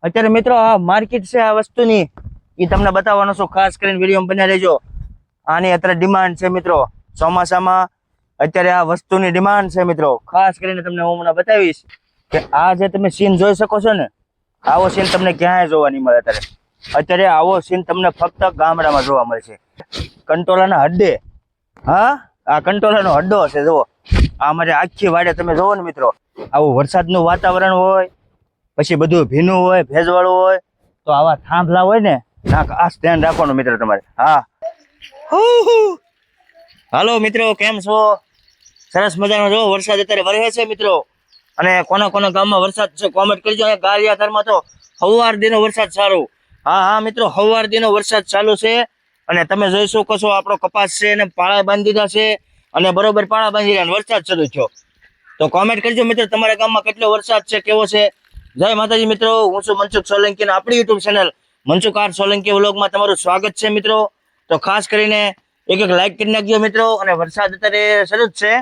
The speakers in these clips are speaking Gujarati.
અત્યારે મિત્રો આ માર્કેટ છે આ વસ્તુની એ તમને બતાવવાનો છું, ખાસ કરીને વિડીયો બની રહેજો. આની અત્યારે ડિમાન્ડ છે મિત્રો, ચોમાસામાં અત્યારે આ વસ્તુની ડિમાન્ડ છે મિત્રો. ખાસ કરીને તમને હું હમણાં બતાવીશ કે આ જે તમે સીન જોઈ શકો છો ને, આવો સીન તમને ક્યાંય જોવા નહીં મળે. અત્યારે આવો સીન તમને ફક્ત ગામડામાં જોવા મળશે. કંટોલાના હડ્ડે, હા આ કંટોલાનો હડ્ડો હશે. જુઓ આ અમારે આખી વાડે તમે જોવો ને મિત્રો, આવું વરસાદનું વાતાવરણ હોય, પછી બધું ભીનું હોય, ભેજવાળું હોય, તો આવા થાંભલા હોય ને, ખાસ ધ્યાન રાખવાનું મિત્રો તમારે. હા હાલો મિત્રો, કેમ છો? સરસ મજાનો જો વરસાદ અત્યારે વરસે છે મિત્રો. અને કોના કોના ગામમાં વરસાદ છે કોમેન્ટ કરજો. ગારિયાધારમાં તો હવાર દીનો વરસાદ સારો. હા મિત્રો, હવાર દીનો વરસાદ ચાલુ છે. અને તમે જોઈ શકો છો આપણો કપાસ છે ને પાળા બાંધી દીધા છે, અને બરોબર પાળા બાંધી રહ્યા, વરસાદ શરૂ થયો. તો કોમેન્ટ કરજો મિત્રો, તમારા ગામમાં કેટલો વરસાદ છે, કેવો છે. જય માતાજી મિત્રો, હું છું મનસુખ સોલંકી અને આપણી YouTube channel Mansukh R Solanki વ્લોગમાં તમારું સ્વાગત છે મિત્રો. તો ખાસ કરીને એક લાઈક કરી નાખજો મિત્રો. અને વરસાદ અત્યારે શરૂ જ છે,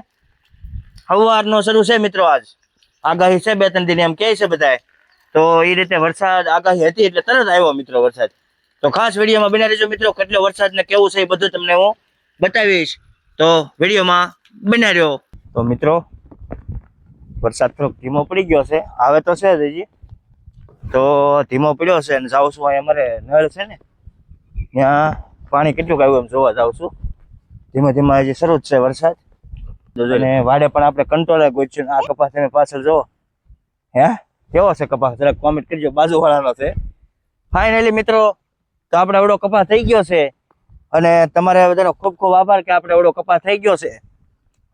સવારનો શરૂ છે મિત્રો. આજ આગાહી છે 2-3 દિન એમ કહે છે બધાય. તો એ રીતે વરસાદ આગાહી હતી એટલે તરત આવ્યો મિત્રો વરસાદ. તો ખાસ વિડીયોમાં બન્યા રહેજો મિત્રો, કેટલો વરસાદ ને કેવું છે એ બધું તમને હું બતાવીશ. તો વિડીયોમાં બન્યા રહ્યો. તો મિત્રો વરસાદ થોડોક ધીમો પડી ગયો છે, આવે તો છે જ હજી, તો ધીમો પડ્યો છે. અને જાઉં છું અહીં અમારે નળ છે ને, ત્યાં પાણી કેટલું આવ્યું એમ જોવા જાઉં છું. ધીમે ધીમે હજી શરૂ જ છે વરસાદ. અને વાડે પણ આપણે કંટ્રોલ ગોચ્યું. આ કપાસ તમે પાછળ જોવો, હે કેવો છે કપાસ, જરાક કોમેન્ટ કરજો. બાજુવાળાનો છે ફાઇનલી મિત્રો. તો આપણે એવડો કપાસ થઈ ગયો છે, અને તમારે બધાનો ખૂબ ખૂબ આભાર કે આપણે એવડો કપાસ થઈ ગયો છે.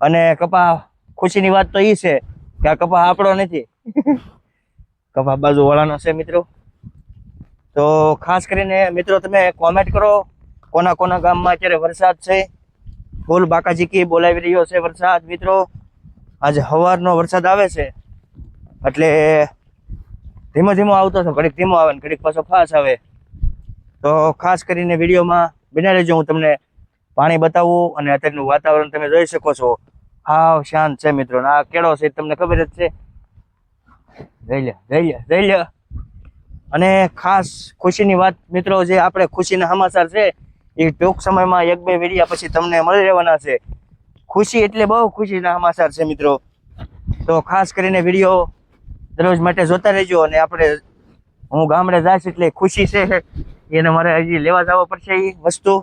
અને કપાસ ખુશીની વાત તો એ છે કે આ કપાસ આપણો નથી, કપાસ બાજુવાળાનો છે મિત્રો. તો ખાસ કરીને મિત્રો તમે કોમેન્ટ કરો, કોના કોના ગામમાં અત્યારે વરસાદ છે. ફૂલ બાકાજીકી બોલાવી રહ્યો છે વરસાદ મિત્રો. આજે સવારનો વરસાદ આવે છે, એટલે ધીમો ધીમો આવતો છે, ઘડીક ધીમો આવે ને ઘડીક પાછો ફાસ્ટ આવે. તો ખાસ કરીને વિડીયોમાં બન્યા રહેજો, હું તમને પાણી બતાવું. અને અત્યારનું વાતાવરણ તમે જોઈ શકો છો, હાવ શાંત છે મિત્રો. આ કેળો છે તમને ખબર જ છે, જઈ લે. અને ખાસ ખુશીની વાત મિત્રો, જે આપણે ખુશીના સમાચાર છે એ ટૂંક સમયમાં 1-2 વિડીયા પછી તમને મળી રહેવાના છે. ખુશી એટલે બહુ ખુશીના સમાચાર છે મિત્રો. તો ખાસ કરીને વિડીયો દરરોજ માટે જોતા રહેજો. અને આપણે હું ગામડે જઈશ એટલે ખુશી છે એને મારે હજી લેવા જવા પડશે એ વસ્તુ,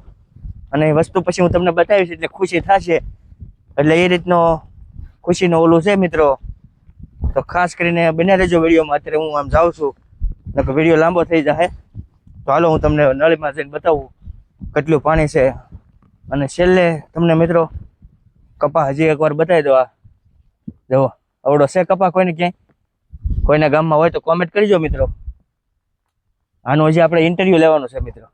અને એ વસ્તુ પછી હું તમને બતાવીશ એટલે ખુશી થશે. એટલે એ રીતનો ખુશીનો ઓલું છે મિત્રો. તો ખાસ કરીને બન્યા રહેજો વિડીયોમાં. અત્યારે હું આમ જાઉં છું, નકર વિડીયો લાંબો થઈ જાય. તો હાલો હું તમને નળીમાં જઈને બતાવું કેટલું પાણી છે. અને છેલ્લે તમને મિત્રો કપા હજી એકવાર બતાવી દો. આ જુઓ અવડો છે કપા. કોઈને ક્યાંય કોઈના ગામમાં હોય તો કોમેન્ટ કરજો મિત્રો. આનું હજી આપણે ઇન્ટરવ્યુ લેવાનું છે મિત્રો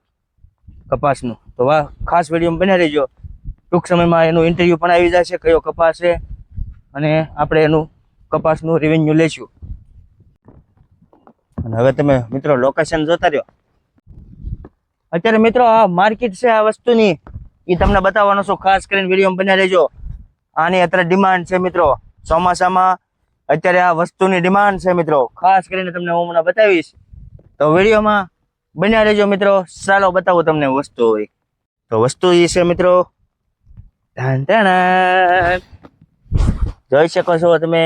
કપાસનું. તો વાહ, ખાસ વિડીયો બની રહીજો. ટૂંક સમયમાં એનું ઇન્ટરવ્યુ પણ આવી જશે, કયો કપાસ છે, અને આપણે એનું કપાસનું રેવન્યુ લઈશું. અને હવે તમે મિત્રો લોકેશન જોતા રહ્યો. અત્યારે મિત્રો આ માર્કેટ છે આ વસ્તુની એ તમને બતાવવાનો છું, ખાસ કરીને વિડીયો બન્યા રહેજો. આની અત્યારે ડિમાન્ડ છે મિત્રો, ચોમાસામાં અત્યારે આ વસ્તુની ડિમાન્ડ છે મિત્રો. ખાસ કરીને તમને હું હમણાં બતાવીશ, તો વિડીયોમાં બન્યા રહેજો મિત્રો. ચાલો બતાવું તમને વસ્તુ હોય. તો વસ્તુ એ છે મિત્રો, જોઈ શકો છો તમે,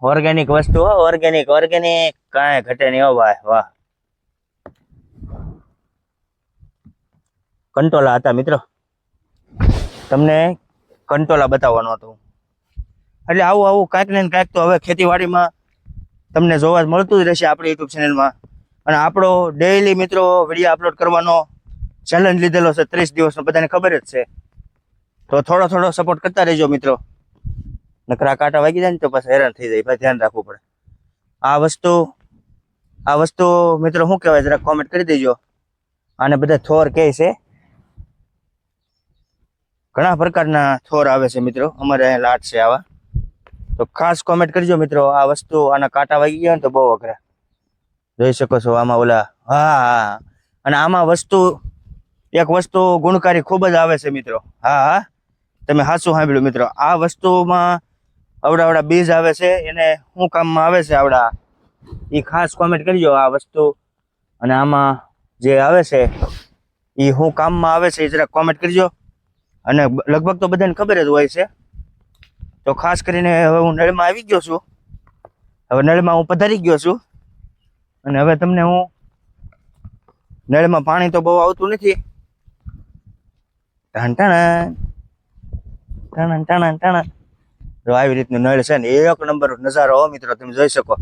ઓર્ગેનિક વસ્તુ. ઓર્ગેનિક કાંઈ ઘટે નહીં હો ભાઈ. વાહ, કંટોલા હતા મિત્રો, તમને કંટોલા બતાવવાનો હતો. એટલે આવું કાંઈક ને કાંઈક તો હવે ખેતીવાડીમાં તમને જોવા મળતું જ રહેશે આપણી યુટ્યુબ ચેનલમાં. અને આપણો ડેઈલી મિત્રો વિડીયો અપલોડ કરવાનો ચેલેન્જ લીધેલો છે 30 દિવસનો, બધાને ખબર જ છે. તો થોડો સપોર્ટ કરતા રહેજો મિત્રો. નકરા કાંટા વાગી જાય ને તો પછી હેરાન થઈ જાય, ભાઈ ધ્યાન રાખવું પડે. આ વસ્તુ મિત્રો શું કહેવાય જરા કોમેન્ટ કરી દેજો. આને બધા થોર કહે છે, ઘણા પ્રકારના થોર આવે છે મિત્રો, અમારે અહીંયા લાટ છે આવા. તો ખાસ કોમેન્ટ કરજો મિત્રો. આ વસ્તુ આના કાંટા વાગી ગયા ને તો બહુ અઘરા. જોઈ શકો છો આમાં ઓલા, હા. અને આમાં એક વસ્તુ ગુણકારી ખૂબ જ આવે છે મિત્રો. હા તમે હાચું સાંભળ્યું મિત્રો. આ વસ્તુમાં આવડા બીજ આવે છે, એને શું કામમાં આવે છે? આવડા એ ખાસ કોમેન્ટ કરજો આ વસ્તુ, અને આમાં જે આવે છે એ શું કામમાં આવે છે એ જરા કોમેન્ટ કરજો. અને લગભગ તો બધાને ખબર જ હોય છે. તો ખાસ કરીને હવે હું નળમાં આવી ગયો છું. હવે નળમાં હું પધારી ગયો છું, અને હવે તમને હું નળમાં પાણી તો બહુ આવતું નથી. ટાણા જો આવી રીતનું નળ છે ને, એક નંબર નજારો હો મિત્રો, તમે જોઈ શકો.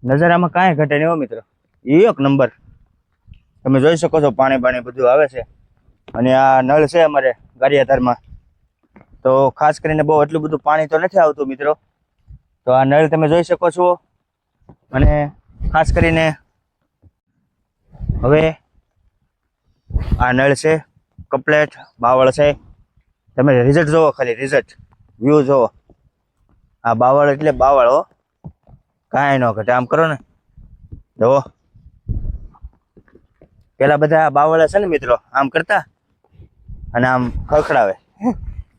નજારામાં કાંઈ ઘટે નહીં હો મિત્રો, એક નંબર. તમે જોઈ શકો છો પાણી બાણી બધું આવે છે. અને આ નળ છે અમારે ગારિયાધારમાં, તો ખાસ કરીને બહુ એટલું બધું પાણી તો નથી આવતું મિત્રો. તો આ નળ તમે જોઈ શકો છો. અને ખાસ કરીને હવે આ નળ છે કમ્પ્લેટ બાવળ છે. તમે રિઝલ્ટ જોવો, ખાલી રિઝલ્ટ વ્યૂ જોવો. આ બાવળ એટલે બાવળ હો, કાંઈ ન ઘટે. આમ કરો ને, જોવો. પેલા બધા બાવળ છે ને મિત્રો, આમ કરતા અને આમ ખખડાવે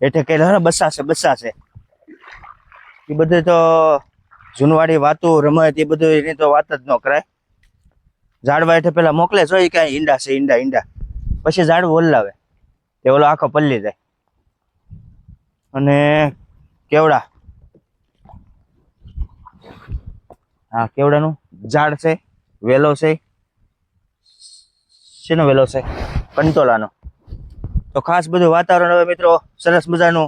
એટલે કે બસા છે. એ બધું તો જૂનવાડી વાતો રમત એ બધું એની તો વાત જ ન કરાય. ઝાડવા એટલે પેલા મોકલે છો એ કાંઈ ઈંડા છે, ઈંડા પછી ઝાડવું ઓલાવે તે ઓલો આખો પલ્લી જાય. અને કેવડા, હા કેવડાનું ઝાડ છે, વેલો છે. શેનો વેલો છે? કંટોલાનો. તો ખાસ બધું વાતાવરણ હવે મિત્રો સરસ મજાનું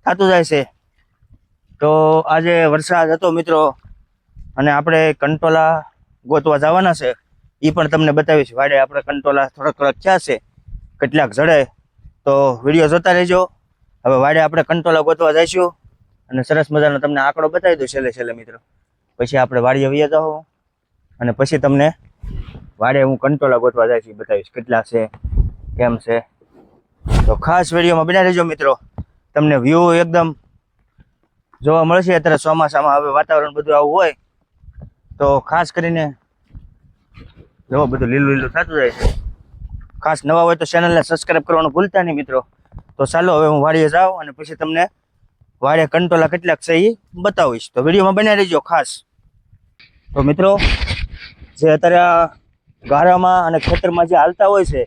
થતું જાય છે. તો આજે વરસાદ હતો મિત્રો, અને આપણે કંટોલા ગોતવા જવાના છે. એ પણ તમને બતાવીશ. વાડે આપણે કંટોલા થોડાક ક્યાં છે, કેટલાક જડે, તો વિડીયો જોતા રહેજો. હવે વાડે આપણે કંટોલા ગોતવા જઈશું, અને સરસ મજાનો તમને આંકડો બતાવી દઉં છેલ્લે મિત્રો. પછી આપણે વાડીએ વયા જાઓ, અને પછી તમને વાડે હું કંટોલા ગોતવા જઈશ બતાવીશ કેટલા છે, કેમ છે. તો ખાસ વિડીયોમાં બન્યા રહેજો મિત્રો. તમને વ્યૂ એકદમ જોવા મળશે. અત્યારે ચોમાસામાં હવે વાતાવરણ બધું આવું હોય, તો ખાસ કરીને જો બધું લીલું થતું જાય છે. ખાસ નવા હોય તો ચેનલને સબસ્ક્રાઈબ કરવાનું ભૂલતા નહીં મિત્રો. તો ચાલો હવે હું વાડીએ જાઉં, અને પછી તમને વાડે કંટોલા કેટલાક છે એ બતાવીશ. તો વિડીયોમાં બન્યા રહેજો ખાસ. તો મિત્રો જે અત્યારે આ ગારામાં અને ખેતરમાં જે હાલતા હોય છે,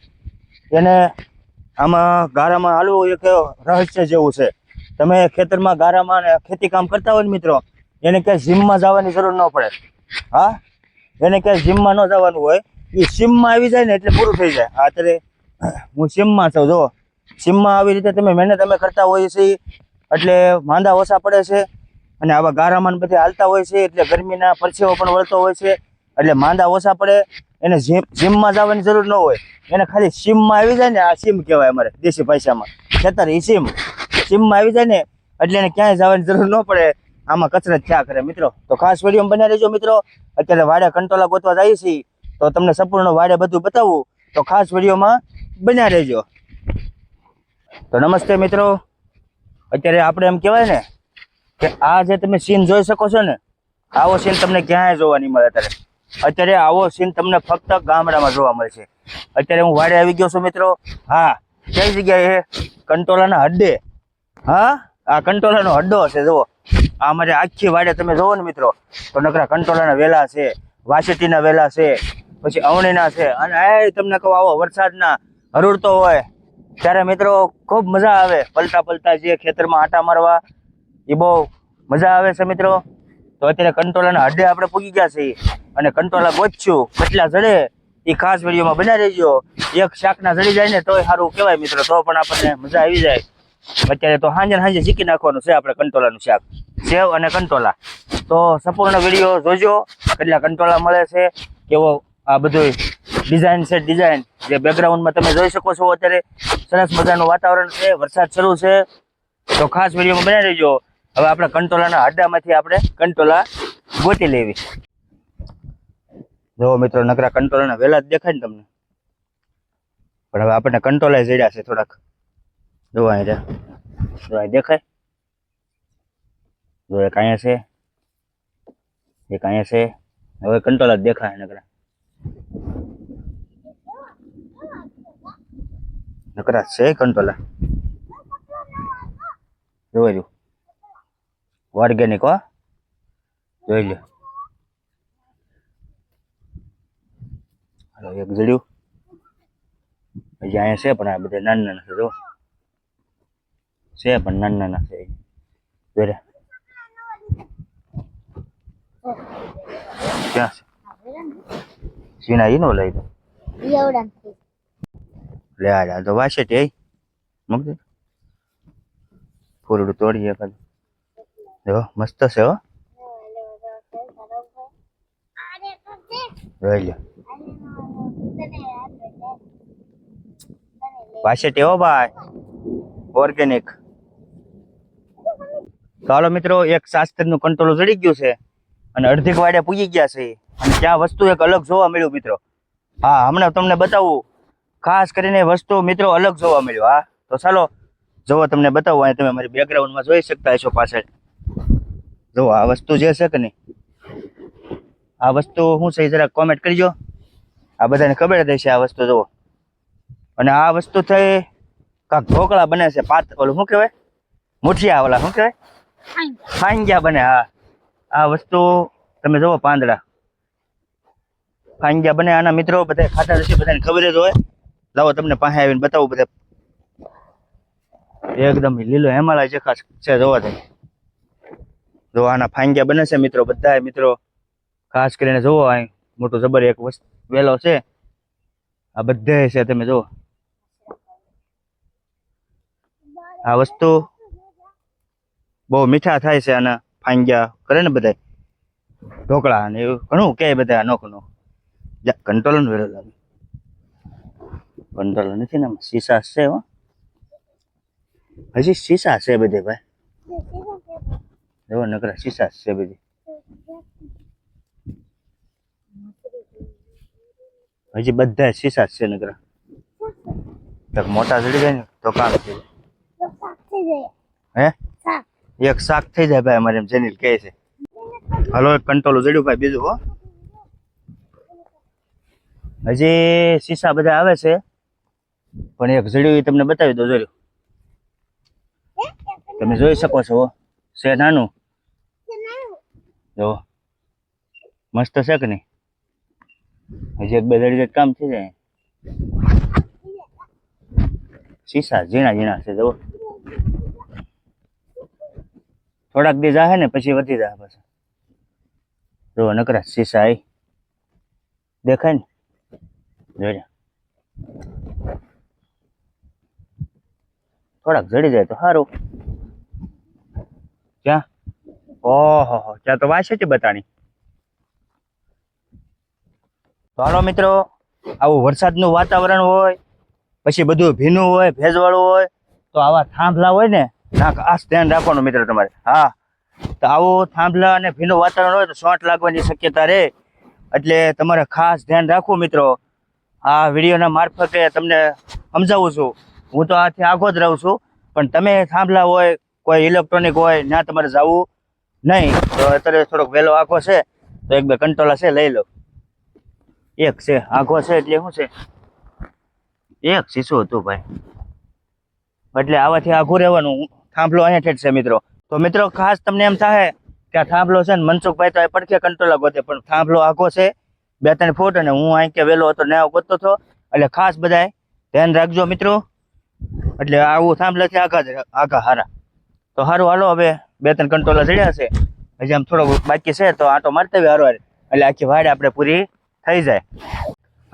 એને આમાં ગારામાં હાલવું એક રહસ્ય જેવું છે. તમે ખેતરમાં ગારામાં અને ખેતી કામ કરતા હોય ને મિત્રો, એને ક્યાંય જીમમાં જવાની જરૂર ન પડે. હા, એને ક્યાંય જીમમાં ન જવાનું હોય. એ સીમમાં આવી જાય ને એટલે પૂરું થઈ જાય. અત્યારે હું સીમમાં છું, જો સીમમાં આવી રીતે તમે મહેનત અમે કરતા હોઈએ છીએ એટલે માંદા ઓછા પડે છે. અને આવા ગારામાં બધે હાલતા હોય છે એટલે ગરમીના પરસેવો પણ વળતો હોય છે, એટલે માંદા ઓછા પડે. એને જીમમાં જવાની જરૂર ન હોય. એને ખાલી સીમમાં આવી જાય ને, આ સીમ કહેવાય અમારે દેશી ભાષામાં, ખેતર એ સીમમાં આવી જાય ને એટલે એને ક્યાંય જવાની જરૂર ન પડે. આમાં કસરત થયા કરે મિત્રો. તો ખાસ વિડીયો બન્યા રહેજો મિત્રો. અત્યારે વાડે કંટોલા ગોતવા જઈએ છીએ, તો તમને સંપૂર્ણ વાડે બધું બતાવું. તો ખાસ વિડીયોમાં બન્યા રહેજો. તો નમસ્તે મિત્રો. અત્યારે આપણે એમ કહેવાય ને કે આ જે તમે સીન જોઈ શકો છો ને, આવો સીન તમને ક્યાંય જોવા નહીં મળે. અત્યારે આવો સીન તમને ફક્ત ગામડામાં જોવા મળે છે. અત્યારે હું વાડે આવી ગયો છું મિત્રો. હા, કઈ જગ્યાએ? કંટોલાના હડ્ડે. હા, આ કંટોલાનો હડ્ડો છે. જુઓ, આ અમારે આખી વાડે તમે જોવો ને મિત્રો, તો નકરા કંટોલાના વેલા છે, વાસેટીના વેલા છે, પછી અવણીના છે. અને એ તમને કહું, આવો વરસાદના હરૂડતો હોય ત્યારે મિત્રો ખૂબ મજા આવે. પલટા જે ખેતરમાં આટા મારવા, એ બહુ મજા આવે છે મિત્રો. તો અત્યારે કંટોલાના હડ્ડે આપણે પૂગી ગયા છીએ, અને કંટોલા ગોતશું કેટલા જડે એ ખાસ વિડીયોમાં બન્યા રહેજો. એક શાકના જડી જાય ને તોય સારું કહેવાય મિત્રો, તો પણ આપણને મજા આવી જાય. અત્યારે તો સાંજે શીખી નાખવાનું છે આપણે કંટોલાનું શાક, સેવ અને કંટોલા. તો સંપૂર્ણ વિડીયો જોજો, કેટલા કંટોલા મળે છે, કેવો આ બધું ડિઝાઇન છે. ડિઝાઇન જે બેકગ્રાઉન્ડમાં તમે જોઈ શકો છો, અત્યારે સરસ મજાનું વાતાવરણ છે, વરસાદ શરૂ છે. તો ખાસ વિડીયોમાં બન્યા રહેજો. હવે આપણે કંટોલાના હડ્ડામાંથી આપણે કંટોલા ગોતી લેવી. જો મિત્રો, નકરા કંટોલાના વેલા જ દેખાય ને તમને, પણ હવે આપણને કંટોલા જડ્યા છે થોડાક. જો અહીં દેખાય, જો એક અહીંયા છે, એક અહીંયા છે. હવે કંટોલા જ દેખાય નકરા છે કંટોલા. જોવાયું ઓર્ગેનિક હો, જોઈ લે. હાલો એક જડ્યું હજી અહીંયા છે પણ આ બધા નાના નાના છે જો છે પણ નાના નાના છે જોઈ લે. ક્યાં છે સીના ઈ નો લઈ દો લે આ તો વાસે તે મૂક દે ફૂલડું તોડી એકાદ જો મસ્ત છે હો જોઈ લે વાસે તે હો ભાઈ ઓર્ગેનિક. ચાલો મિત્રો એક શાસ્ત્રનું કંટ્રોલ ચડી ગયું છે અને અડધીક વાડે પૂગી ગયા છે અને ત્યાં વસ્તુ એક અલગ જોવા મળ્યું મિત્રો. હા હમણાં તમને બતાવું ખાસ કરીને વસ્તુ મિત્રો અલગ જોવા મળ્યું. હા તો ચાલો જોવો તમને બતાવું. અહીં તમે મારી બેકગ્રાઉન્ડમાં જોઈ શકતા હશો પાછળ જો આ વસ્તુ જે છે કે નહીં આ વસ્તુ શું છે જરા કોમેન્ટ કરજો. આ બધાને ખબર જ હશે આ વસ્તુ જુઓ. અને આ વસ્તુ થઈ કાંક ઢોકળા બને છે ઓલું શું કહેવાય મુઠિયા ઓલા શું કહેવાય ફાંગ્યા બને. હા આ વસ્તુ તમે જુઓ પાંદડા ફાંગ્યા બને આના મિત્રો બધા ખાતા હશે બધાને ખબર જ હોય. લાવો તમને પાસે આવીને બતાવું બધા એકદમ લીલો હિમાલય છે ખાસ છે જોવા દે જો આના ફાંગ્યા બને છે મિત્રો બધા મિત્રો ખાસ કરીને જોવો અહીં મોટું જબર એક વેલો છે આ બધે છે તમે જુઓ. આ વસ્તુ બહુ મીઠા થાય છે આના ફાંગ્યા કરે ને બધા ઢોકળા ને એવું ઘણું કે બધા અનોખું કંટ્રોલ વેલો લાગે કંટ્રોલ નથી ને શીશા છે હો હજી શીશા છે બધે ભાઈ જો નકરા શીશા છે બધી હજી બધા શીશા છે નકરા મોટા ચડી જાય ને તો કામ થઈ જાય. હે એક શાક થઈ જાય ભાઈ અમારે એમ જેનિલ કહે છે. હાલો એક કંટ્રોલ જડ્યું ભાઈ બીજું હો હજી શીશા બધા આવે છે પણ એક જડ્યું એ તમને બતાવી દો જોયું તમે જોઈ શકો છો છે નાનું જો મસ્ત છે કે નહીં હજી એક બે જડી કામ થઈ જાય. શીશા ઝીણા ઝીણા છે જો થોડાક દી જાહે ને પછી વધી જાય પાછા જો નકરા શીશા આવી દેખાય ને જોઈ થોડાક જડી જાય તો સારું. ક્યાં ઓહો ત્યાં તો વાસે છે બતાણી. તો હાલો મિત્રો આવું વરસાદનું વાતાવરણ હોય પછી બધું ભીનું હોય ભેજવાળું હોય તો આવા થાંભલા હોય ને ના ખાસ ધ્યાન રાખવાનું મિત્રો તમારે. હા તો આવું થાંભલા અને ભીનું વાતાવરણ હોય તો શોર્ટ લાગવાની શક્યતા રહે એટલે તમારે ખાસ ધ્યાન રાખવું મિત્રો. આ વિડીયોના મારફતે તમને સમજાવું છું. હું તો આથી આગો જ રહું છું પણ તમે થાંભલા હોય કોઈ ઇલેક્ટ્રોનિક હોય ત્યાં તમારે જવું નહીં. તો અત્યારે થોડોક વહેલો આખો છે તો એક બે કંટ્રોલા છે લઈ લો. એક છે આખો છે એટલે શું છે એક શીશો હતું ભાઈ એટલે આવાથી આઘું રહેવાનું. થાંભલો અહીંયા ઠેઠ છે મિત્રો. તો મિત્રો ખાસ તમને એમ થાય કે આ થાંભલો છે ને મનસુખભાઈ તો પડખે કંટ્રોલા ગોતે પણ થાંભલો આખો છે 2-3 ફૂટ અને હું અહીં કે વેલો હતો ને ગોતતો હતો એટલે ખાસ બધાય ધ્યાન રાખજો મિત્રો. એટલે આવું થાંભલાથી આઘા હારા તો સારું. હાલો હવે 2-3 કંટ્રોલા ચડ્યા છે હજી આમ થોડો બાકી છે તો આટો મારતા હોય હારવાર એટલે આખી વાડ આપણે પૂરી થઈ જાય.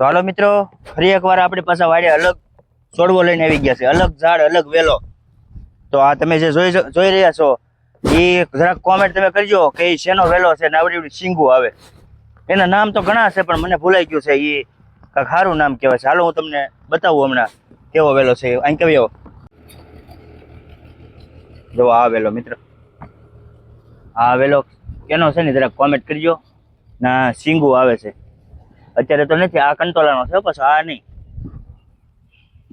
તો હાલો મિત્રો ફરી એકવાર આપણી પાસે વાડે અલગ છોડવો લઈને આવી ગયા છે અલગ ઝાડ અલગ વેલો. તો આ તમે જે જોઈ રહ્યા છો એ જરાક કોમેન્ટ તમે કરજો કે એ શેનો વેલો છે ને આવડી આવડી શીંગું આવે. એના નામ તો ઘણા છે પણ મને ભૂલાઈ ગયું છે. એ કાંઈક સારું નામ કહેવાય છે. હાલો હું તમને બતાવું હમણાં કેવો વેલો છે. અહીં કેવો જો આ વેલો મિત્ર આ વેલો કેનો છે ને જરાક કોમેન્ટ કરજો. ના શીંગું આવે છે અત્યારે તો નથી આ કંટોલાનો છે પછી આ નહીં.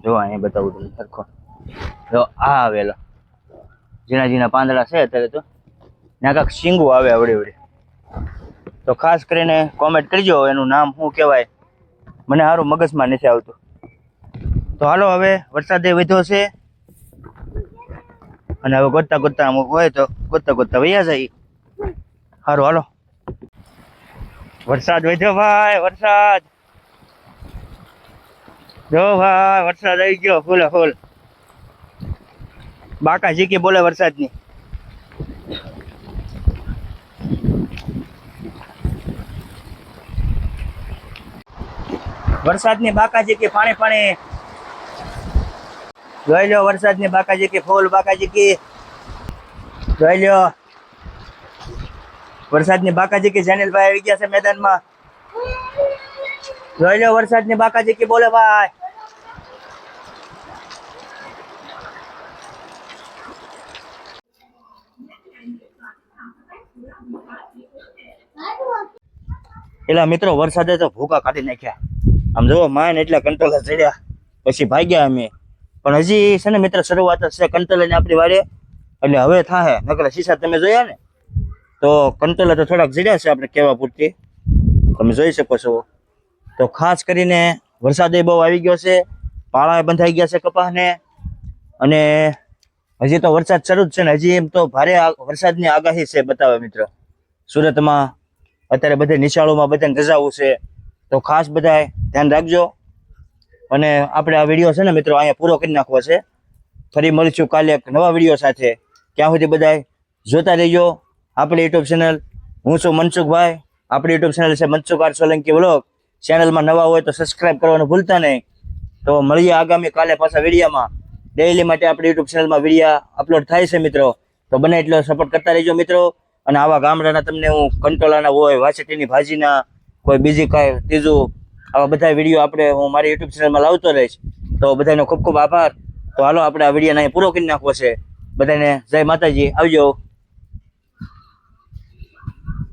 જો અહીંયા બતાવું તમને સરખો જો આ આવેલો ઝીણા ઝીણા પાંદડા છે અત્યારે તો ત્યાં કાંઈક શીંગું આવે આવડે આવડે. તો ખાસ કરીને કોમેન્ટ કરજો એનું નામ શું કહેવાય મને સારું મગજમાં નથી આવતું. તો હાલો હવે વરસાદે વધ્યો છે અને હવે ગોતતા ગોતતા અમુક હોય તો ગોતતા ગોતતા વૈયા જાય. સારું હાલો. વરસાદ વધ્યો ભાઈ, વરસાદ. જો ભાઈ વરસાદ આવી ગયો ફૂલે ફૂલ. બાકા ઝીકી બોલે વરસાદની. વરસાદની બાકા ઝીકી, પાણી પાણી. જોઈ લો વરસાદની બાકા ઝીકી, ફૂલ બાકા ઝીકી. જોઈ લો વરસાદની બાકા ઝીકી. જેનિલભાઈ આવી ગયા છે મેદાનમાં. જોઈ લો વરસાદની બાકા ઝીકી બોલે ભાઈ. એલા મિત્રો વરસાદે તો ભૂકા કાઢી નાખ્યા. આમ જોવો માન એટલે કંટ્રોલર ચડ્યા, પછી ભાગ્યા અમે. પણ હજી છે ને મિત્ર શરૂઆત જ છે કંટ્રોલરની આપણી વાડે, એટલે હવે થાહે. નકર શીશા તમે જોયા ને તો કંટ્રોલર તો થોડાક જડ્યા છે આપણે કહેવા પૂરતી, તમે જોઈ શકો છો. તો ખાસ કરીને વરસાદે બહુ આવી ગયો છે, પાળા બંધાઈ ગયા છે કપાસને, અને હજી તો વરસાદ શરૂ જ છે ને. હજી એમ તો ભારે વરસાદની આગાહી છે બતાવે મિત્ર. સુરતમાં અત્યારે બધે નિશાળોમાં બધાને રજાઓ છે, તો ખાસ બધાએ ધ્યાન રાખજો. અને આપણે આ વિડીયો છે ને મિત્રો અહીંયા પૂરો કરી નાખવો છે. ફરી મળીશું કાલે એક નવા વિડીયો સાથે. ત્યાં સુધી બધાએ જોતા રહેજો આપણી યુટ્યુબ ચેનલ. હું છું મનસુખભાઈ. આપણી યુટ્યુબ ચેનલ છે મનસુખ આર સોલંકી વ્લોગ. ચેનલમાં નવા હોય તો સબસ્ક્રાઇબ કરવાનું ભૂલતા નહીં. તો મળીએ આગામી કાલે પાછા વિડીયામાં. ડેઈલી માટે આપણી યુટ્યુબ ચેનલમાં વિડીયા અપલોડ થાય છે મિત્રો, તો બને એટલો સપોર્ટ કરતા રહેજો મિત્રો. અને આવા ગામડાના તમને હું કંટોલાના હોય, વાછટીની ભાજીના, કોઈ બીજી કાંઈ ત્રીજું, આવા બધા વિડીયો આપણે હું મારી યુટ્યુબ ચેનલમાં લાવતો રહીશ. તો બધાનો ખૂબ ખૂબ આભાર. તો હાલો આપણે આ વિડીયોને અહીં પૂરો કરી નાખવો છે. બધાને જય માતાજી, આવજો.